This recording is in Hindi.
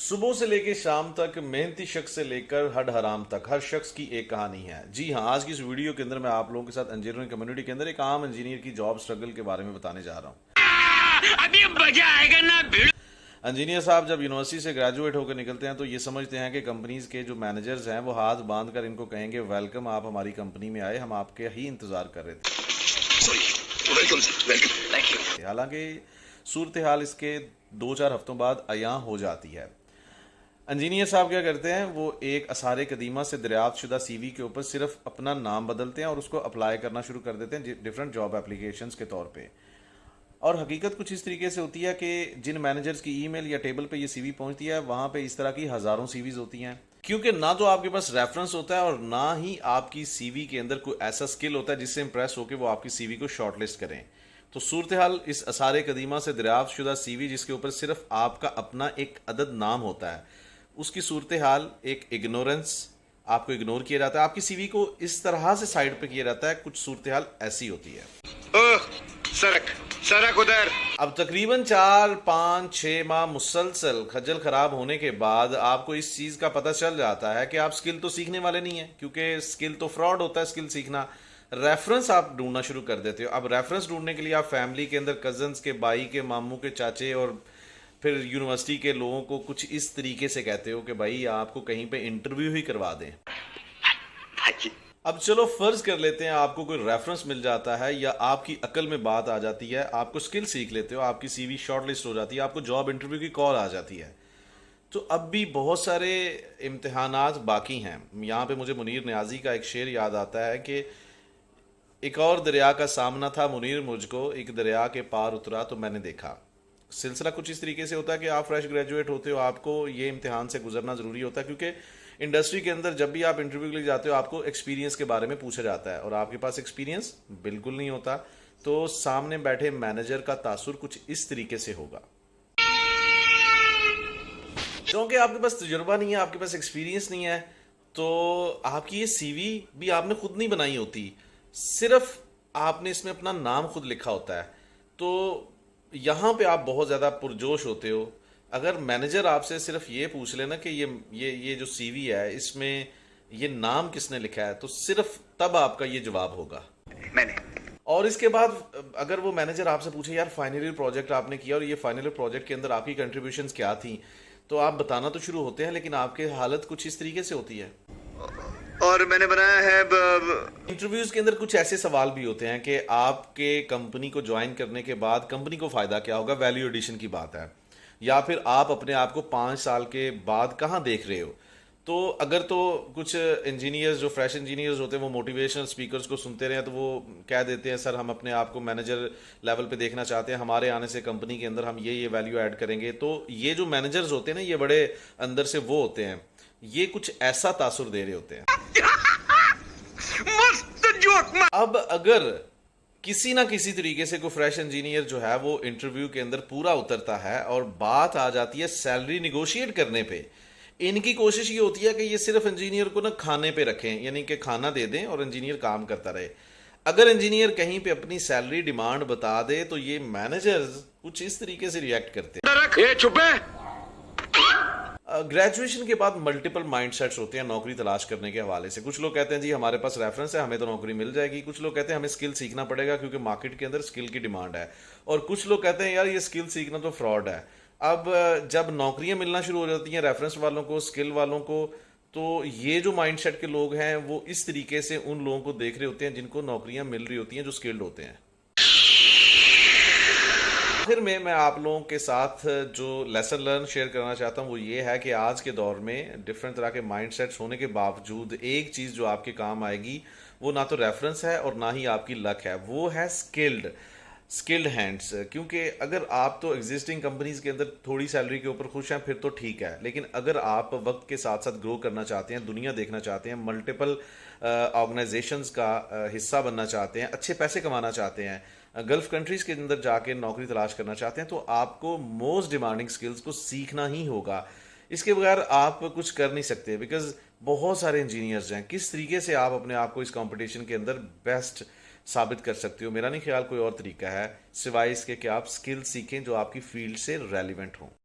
सुबह से लेकर शाम तक मेहनती शख्स से लेकर हड हराम तक हर शख्स की एक कहानी है। जी हाँ, आज की इस वीडियो के अंदर मैं आप लोगों के साथ इंजीनियरिंग कम्युनिटी के अंदर एक आम इंजीनियर की जॉब स्ट्रगल के बारे में बताने जा रहा हूँ। अभी मजा आएगा ना भिड़। इंजीनियर साहब जब यूनिवर्सिटी से ग्रेजुएट होकर निकलते हैं तो ये समझते हैं कि कंपनीज के जो मैनेजर्स हैं वो हाथ बांध कर इनको कहेंगे वेलकम, आप हमारी कंपनी में आए, हम आपके ही इंतजार कर रहे थे। Welcome sir, welcome, thank you. हालांकि सूरत हाल इसके 2-4 हफ्तों बाद अयां हो जाती है। इंजीनियर साहब क्या करते हैं, वो एक आसार कदीमा से दरियाफ्त शुदा सीवी के ऊपर सिर्फ अपना नाम बदलते हैं और उसको अप्लाई करना शुरू कर देते हैं डिफरेंट जॉब एप्लीकेशंस के तौर पे। और हकीकत कुछ इस तरीके से होती है कि जिन मैनेजर्स की ईमेल या टेबल पे ये सीवी पहुंचती है वहां पे इस तरह की हजारों सीवीज होती हैं, क्योंकि ना तो आपके पास रेफरेंस होता है और ना ही आपकी सीवी के अंदर कोई ऐसा स्किल होता है जिससे इंप्रेस होकर वो आपकी सीवी को शॉर्टलिस्ट करें। तो सूरत हाल इस आसार कदीमा से दरियाफ्त शुदा सीवी जिसके ऊपर सिर्फ आपका अपना एक अदद नाम होता है, उसकी सूरत हाल एक इग्नोरेंस, आपको इग्नोर किया जाता है, आपकी सीवी को इस तरह से साइड पे किया जाता है। कुछ सूरत हाल ऐसी होती है। ओह, सरक सरक उधर। अब तकरीबन 4-5-6 माह मुसलसल खज्जल खराब होने के बाद आपको इस चीज का पता चल जाता है कि आप स्किल तो सीखने वाले नहीं है, क्योंकि स्किल तो फ्रॉड होता है स्किल सीखना। रेफरेंस आप ढूंढना शुरू कर देते हो। अब रेफरेंस ढूंढने के लिए आप फैमिली के अंदर कजन्स के, भाई के, मामू के, चाचे और फिर यूनिवर्सिटी के लोगों को कुछ इस तरीके से कहते हो कि भाई आपको कहीं पे इंटरव्यू ही करवा दें। अब चलो फर्ज कर लेते हैं आपको कोई रेफरेंस मिल जाता है या आपकी अकल में बात आ जाती है, आपको स्किल सीख लेते हो, आपकी सीवी शॉर्टलिस्ट हो जाती है, आपको जॉब इंटरव्यू की कॉल आ जाती है। तो अब भी बहुत सारे इम्तिहानात बाकी हैं। यहाँ पे मुझे मुनीर नियाजी का एक शेर याद आता है कि एक और दरिया का सामना था मुनीर मुझको, एक दरिया के पार उतरा तो मैंने देखा। सिलसिला कुछ इस तरीके से होता है कि आप फ्रेश ग्रेजुएट होते हो, आपको ये इम्तिहान से गुजरना ज़रूरी होता है, क्योंकि इंडस्ट्री के अंदर जब भी आप इंटरव्यू के लिए जाते हो आपको एक्सपीरियंस के बारे में पूछा जाता है और आपके पास एक्सपीरियंस बिल्कुल नहीं होता, तो सामने बैठे मैनेजर का तासुर कुछ इस तरीके से होगा। क्योंकि आपके पास तजुर्बा नहीं है, आपके पास एक्सपीरियंस नहीं है, तो आपकी ये सीवी भी आपने खुद नहीं बनाई होती, सिर्फ आपने इसमें अपना नाम खुद लिखा होता है। तो यहाँ पे आप बहुत ज़्यादा पुरजोश होते हो। अगर मैनेजर आपसे सिर्फ ये पूछ लेना कि ये जो सीवी है इसमें ये नाम किसने लिखा है, तो सिर्फ तब आपका ये जवाब होगा मैंने। और इसके बाद अगर वो मैनेजर आपसे पूछे यार फाइनल ईयर प्रोजेक्ट आपने किया और ये फाइनल ईयर प्रोजेक्ट के अंदर आपकी कंट्रीब्यूशंस क्या थी, तो आप बताना तो शुरू होते हैं, लेकिन आपकी हालत कुछ इस तरीके से होती है। और मैंने बनाया है इंटरव्यूज के अंदर कुछ ऐसे सवाल भी होते हैं कि आपके कंपनी को ज्वाइन करने के बाद कंपनी को फायदा क्या होगा, वैल्यू एडिशन की बात है, या फिर आप अपने आप को 5 साल के बाद कहाँ देख रहे हो। तो अगर तो कुछ इंजीनियर्स जो फ्रेश इंजीनियर्स होते हैं वो मोटिवेशनल स्पीकर्स को सुनते रहे तो वो कह देते हैं सर हम अपने आप को मैनेजर लेवल पे देखना चाहते हैं, हमारे आने से कंपनी के अंदर हम ये वैल्यू ऐड करेंगे। तो ये जो मैनेजर्स होते हैं ना, ये बड़े अंदर से वो होते हैं, ये कुछ ऐसा तासुर दे रहे होते हैं। मस्त जोक। अब अगर किसी ना किसी तरीके से कोई फ्रेश इंजीनियर जो है वो इंटरव्यू के अंदर पूरा उतरता है और बात आ जाती है सैलरी निगोशिएट करने पे, इनकी कोशिश ये होती है कि ये सिर्फ इंजीनियर को ना खाने पे रखें, यानी कि खाना दे दें और इंजीनियर काम करता रहे। अगर इंजीनियर कहीं पे अपनी सैलरी डिमांड बता दे तो ये मैनेजर्स कुछ इस तरीके से रिएक्ट करते हैं। ये चुप है। ग्रेजुएशन के बाद मल्टीपल माइंडसेट्स होते हैं नौकरी तलाश करने के हवाले से। कुछ लोग कहते हैं जी हमारे पास रेफरेंस है, हमें तो नौकरी मिल जाएगी। कुछ लोग कहते हैं हमें स्किल सीखना पड़ेगा क्योंकि मार्केट के अंदर स्किल की डिमांड है। और कुछ लोग कहते हैं यार ये स्किल सीखना तो फ्रॉड है। अब जब नौकरियां मिलना शुरू हो जाती हैं रेफरेंस वालों को, स्किल वालों को, तो ये जो माइंडसेट के लोग हैं वो इस तरीके से उन लोगों को देख रहे होते हैं जिनको नौकरियां मिल रही होती हैं, जो स्किल्ड होते हैं। आखिर में मैं आप लोगों के साथ जो लेसन लर्न शेयर करना चाहता हूँ वो ये है कि आज के दौर में डिफरेंट तरह के माइंडसेट्स होने के बावजूद एक चीज़ जो आपके काम आएगी वो ना तो रेफरेंस है और ना ही आपकी लक है, वो है स्किल्ड हैंड्स। क्योंकि अगर आप तो एग्जिस्टिंग कंपनीज के अंदर थोड़ी सैलरी के ऊपर खुश हैं फिर तो ठीक है, लेकिन अगर आप वक्त के साथ साथ ग्रो करना चाहते हैं, दुनिया देखना चाहते हैं, मल्टीपल ऑर्गेनाइजेशंस का हिस्सा बनना चाहते हैं, अच्छे पैसे कमाना चाहते हैं, गल्फ कंट्रीज के अंदर जाके नौकरी तलाश करना चाहते हैं, तो आपको मोस्ट डिमांडिंग स्किल्स को सीखना ही होगा। इसके बगैर आप कुछ कर नहीं सकते, बिकॉज बहुत सारे इंजीनियर्स हैं। किस तरीके से आप अपने आप को इस कंपटीशन के अंदर बेस्ट साबित कर सकते हो, मेरा नहीं ख्याल कोई और तरीका है सिवाय इसके कि आप स्किल सीखें जो आपकी फील्ड से रेलिवेंट हों।